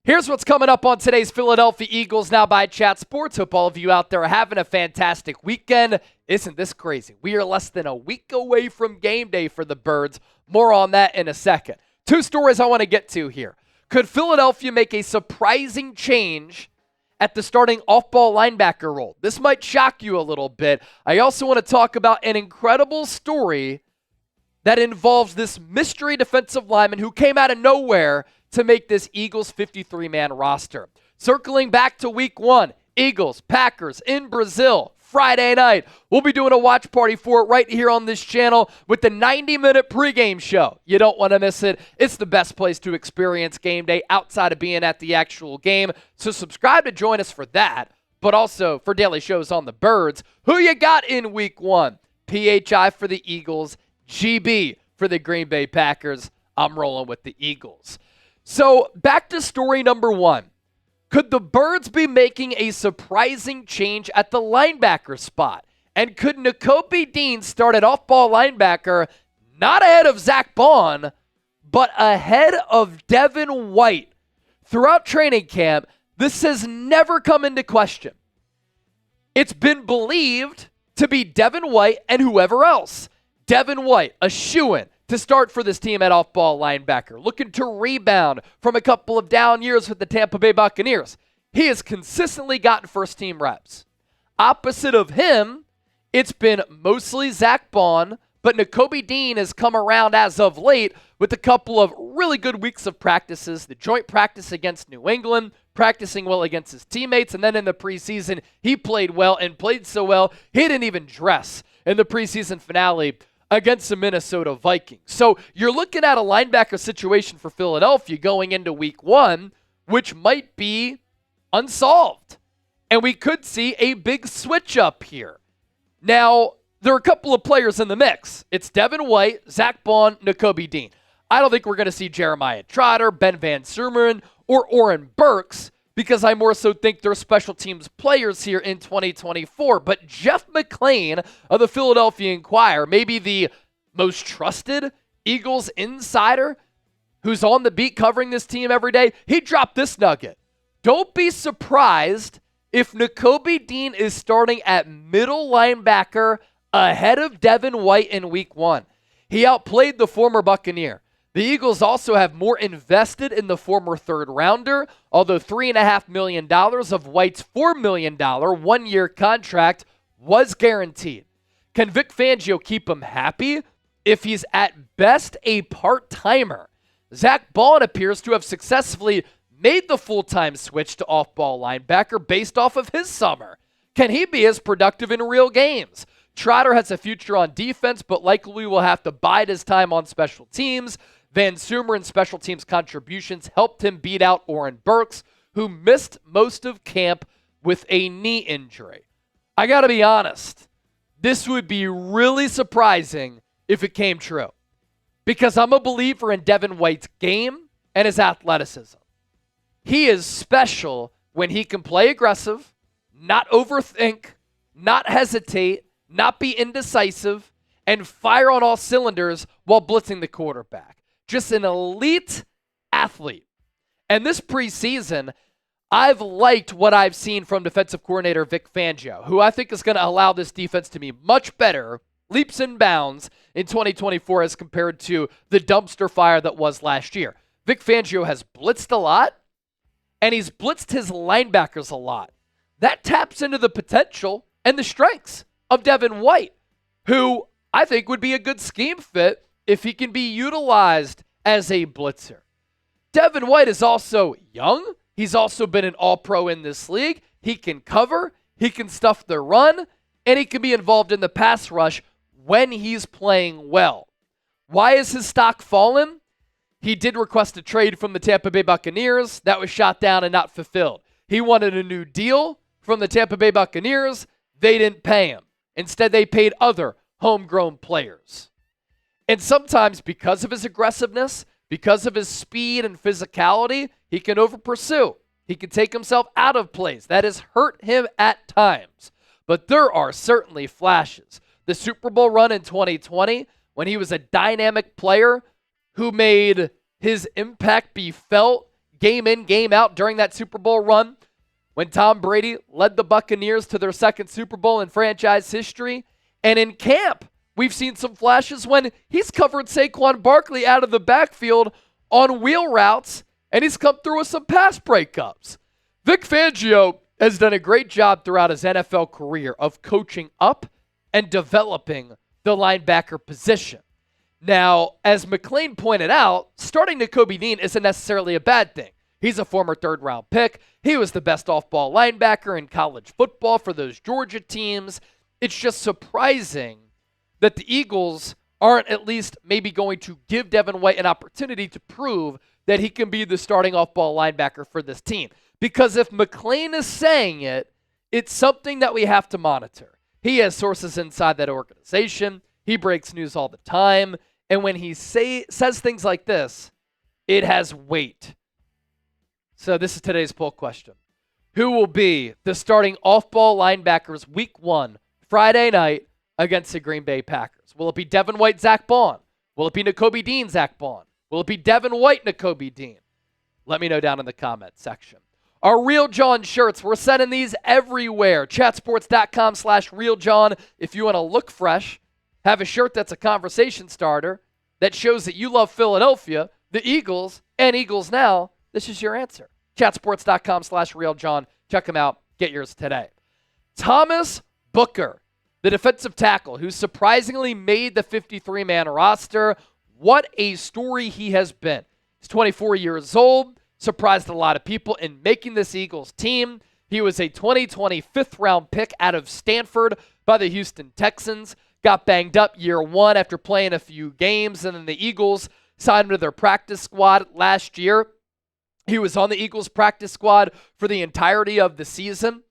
Here's what's coming up on today's Philadelphia Eagles Now by Chat Sports. Hope all of you out there are having a fantastic weekend. Isn't this crazy? We are less than a week away from game day for the Birds. More on that in a second. Two stories I want to get to here. Could Philadelphia make a surprising change at the starting off-ball linebacker role? This might shock you a little bit. I also want to talk about an incredible story that involves this mystery defensive lineman who came out of nowhere to make this Eagles 53-man roster. Circling back to week one, Eagles, Packers in Brazil, Friday night. We'll be doing a watch party for it right here on this channel with the 90-minute pregame show. You don't want to miss it. It's the best place to experience game day outside of being at the actual game. So subscribe to join us for that, but also for daily shows on the Birds. Who you got in week one? PHI for the Eagles, GB for the Green Bay Packers. I'm rolling with the Eagles. So back to story number one. Could the Birds be making a surprising change at the linebacker spot? And could Nakobe Dean start at off-ball linebacker, not ahead of Zack Baun, but ahead of Devin White? Throughout training camp, this has never come into question. It's been believed to be Devin White and whoever else. Devin White, a shoo-in to start for this team at off-ball linebacker, looking to rebound from a couple of down years with the Tampa Bay Buccaneers. He has consistently gotten first-team reps. Opposite of him, it's been mostly Zack Baun, but Nakobe Dean has come around as of late with a couple of really good weeks of practices, the joint practice against New England, practicing well against his teammates, and then in the preseason, he played well and played so well, he didn't even dress in the preseason finale against the Minnesota Vikings. So you're looking at a linebacker situation for Philadelphia going into week one, which might be unsolved. And we could see a big switch up here. Now, there are a couple of players in the mix. It's Devin White, Zack Baun, Nakobe Dean. I don't think we're going to see Jeremiah Trotter, Ben Van Sumeren, or Oren Burks, because I more so think they're special teams players here in 2024. But Jeff McLane of the Philadelphia Inquirer, maybe the most trusted Eagles insider who's on the beat covering this team every day, he dropped this nugget. Don't be surprised if Nakobe Dean is starting at middle linebacker ahead of Devin White in week one. He outplayed the former Buccaneer. The Eagles also have more invested in the former third-rounder, although $3.5 million of White's $4 million one-year contract was guaranteed. Can Vic Fangio keep him happy if he's at best a part-timer? Zack Baun appears to have successfully made the full-time switch to off-ball linebacker based off of his summer. Can he be as productive in real games? Trotter has a future on defense, but likely will have to bide his time on special teams. Van Sumeren's special teams contributions helped him beat out Oren Burks, who missed most of camp with a knee injury. I got to be honest, this would be really surprising if it came true, because I'm a believer in Devin White's game and his athleticism. He is special when he can play aggressive, not overthink, not hesitate, not be indecisive, and fire on all cylinders while blitzing the quarterback. Just an elite athlete. And this preseason, I've liked what I've seen from defensive coordinator Vic Fangio, who I think is going to allow this defense to be much better, leaps and bounds in 2024 as compared to the dumpster fire that was last year. Vic Fangio has blitzed a lot, and he's blitzed his linebackers a lot. That taps into the potential and the strengths of Devin White, who I think would be a good scheme fit if he can be utilized as a blitzer. Devin White is also young. He's also been an all-pro in this league. He can cover, he can stuff the run, and he can be involved in the pass rush when he's playing well. Why is his stock fallen? He did request a trade from the Tampa Bay Buccaneers. That was shot down and not fulfilled. He wanted a new deal from the Tampa Bay Buccaneers. They didn't pay him. Instead, they paid other homegrown players. And sometimes because of his aggressiveness, because of his speed and physicality, he can over-pursue. He can take himself out of plays. That has hurt him at times. But there are certainly flashes. The Super Bowl run in 2020, when he was a dynamic player who made his impact be felt game in, game out during that Super Bowl run when Tom Brady led the Buccaneers to their second Super Bowl in franchise history. And in camp, we've seen some flashes when he's covered Saquon Barkley out of the backfield on wheel routes, and he's come through with some pass breakups. Vic Fangio has done a great job throughout his NFL career of coaching up and developing the linebacker position. Now, as McLane pointed out, starting Nakobe Dean isn't necessarily a bad thing. He's a former third-round pick. He was the best off-ball linebacker in college football for those Georgia teams. It's just surprising that the Eagles aren't at least maybe going to give Devin White an opportunity to prove that he can be the starting off-ball linebacker for this team. Because if McLane is saying it, it's something that we have to monitor. He has sources inside that organization. He breaks news all the time. And when he says things like this, it has weight. So this is today's poll question. Who will be the starting off-ball linebackers week 1, Friday night, against the Green Bay Packers? Will it be Devin White, Zack Baun? Will it be Nakobe Dean, Zack Baun? Will it be Devin White, Nakobe Dean? Let me know down in the comment section. Our Real John shirts, we're sending these everywhere. Chatsports.com/RealJohn. If you want to look fresh, have a shirt that's a conversation starter that shows that you love Philadelphia, the Eagles, and Eagles Now, this is your answer. Chatsports.com/RealJohn. Check them out. Get yours today. Thomas Booker, the defensive tackle who surprisingly made the 53-man roster. What a story he has been. He's 24 years old, surprised a lot of people in making this Eagles team. He was a 2020 5th-round pick out of Stanford by the Houston Texans. Got banged up year 1 after playing a few games, and then the Eagles signed him to their practice squad last year. He was on the Eagles practice squad for the entirety of the season.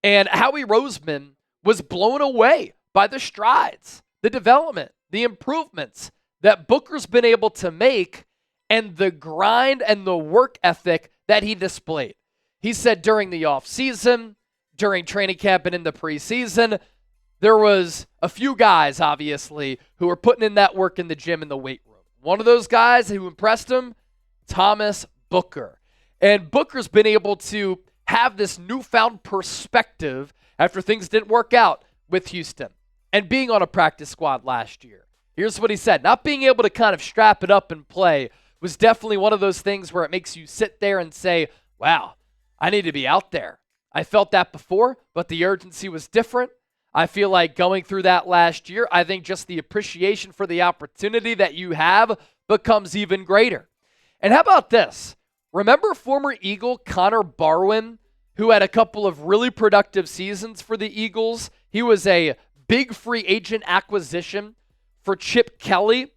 And Howie Roseman was blown away by the strides, the development, the improvements that Booker's been able to make and the grind and the work ethic that he displayed. He said during the offseason, during training camp and in the preseason, there was a few guys, obviously, who were putting in that work in the gym and the weight room. One of those guys who impressed him, Thomas Booker. And Booker's been able to have this newfound perspective after things didn't work out with Houston and being on a practice squad last year. Here's what he said. Not being able to kind of strap it up and play was definitely one of those things where it makes you sit there and say, wow, I need to be out there. I felt that before, but the urgency was different. I feel like going through that last year, I think just the appreciation for the opportunity that you have becomes even greater. And how about this? Remember former Eagle Connor Barwin, who had a couple of really productive seasons for the Eagles? He was a big free agent acquisition for Chip Kelly.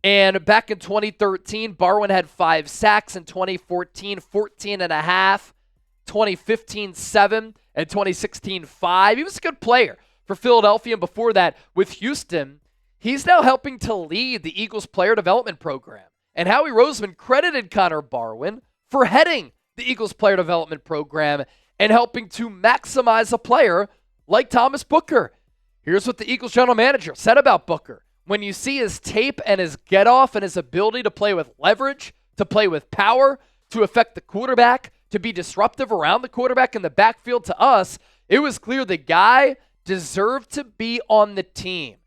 And back in 2013, Barwin had 5 sacks. In 2014, 14 and a half. 2015, 7. And 2016, 5. He was a good player for Philadelphia. And before that, with Houston, he's now helping to lead the Eagles player development program. And Howie Roseman credited Connor Barwin for heading the Eagles player development program and helping to maximize a player like Thomas Booker. Here's what the Eagles general manager said about Booker. When you see his tape and his get-off and his ability to play with leverage, to play with power, to affect the quarterback, to be disruptive around the quarterback in the backfield, to us, it was clear the guy deserved to be on the team.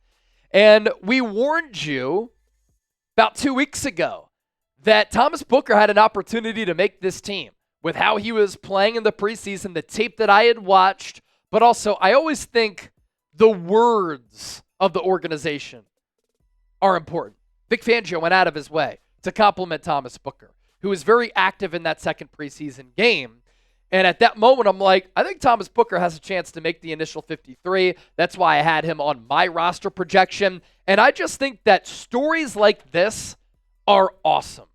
And we warned you about 2 weeks ago that Thomas Booker had an opportunity to make this team with how he was playing in the preseason, the tape that I had watched, but also I always think the words of the organization are important. Vic Fangio went out of his way to compliment Thomas Booker, who was very active in that second preseason game. And at that moment, I'm like, I think Thomas Booker has a chance to make the initial 53. That's why I had him on my roster projection. And I just think that stories like this are awesome.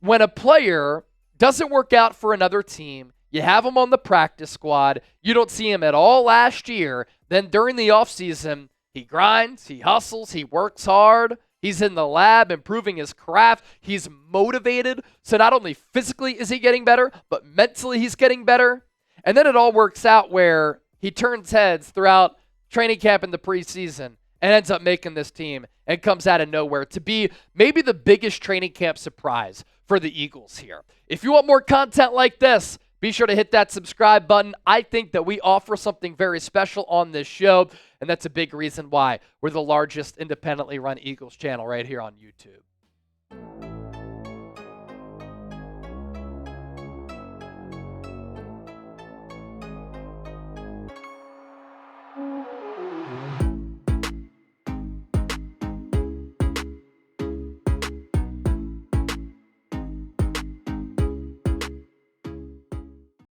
When a player doesn't work out for another team, you have him on the practice squad, you don't see him at all last year, then during the offseason, he grinds, he hustles, he works hard, he's in the lab improving his craft, he's motivated, so not only physically is he getting better, but mentally he's getting better. And then it all works out where he turns heads throughout training camp in the preseason and ends up making this team and comes out of nowhere to be maybe the biggest training camp surprise for the Eagles here. If you want more content like this, be sure to hit that subscribe button. I think that we offer something very special on this show, and that's a big reason why we're the largest independently run Eagles channel right here on YouTube.